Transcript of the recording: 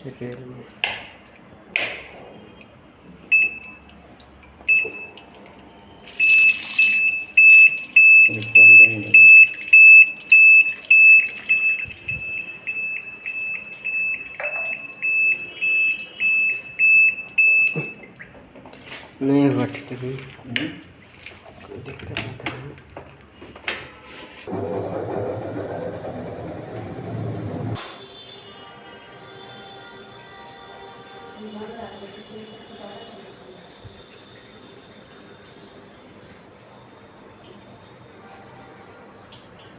Real में नहीं हुआ ठीक है, कोई दिक्कत नहीं था।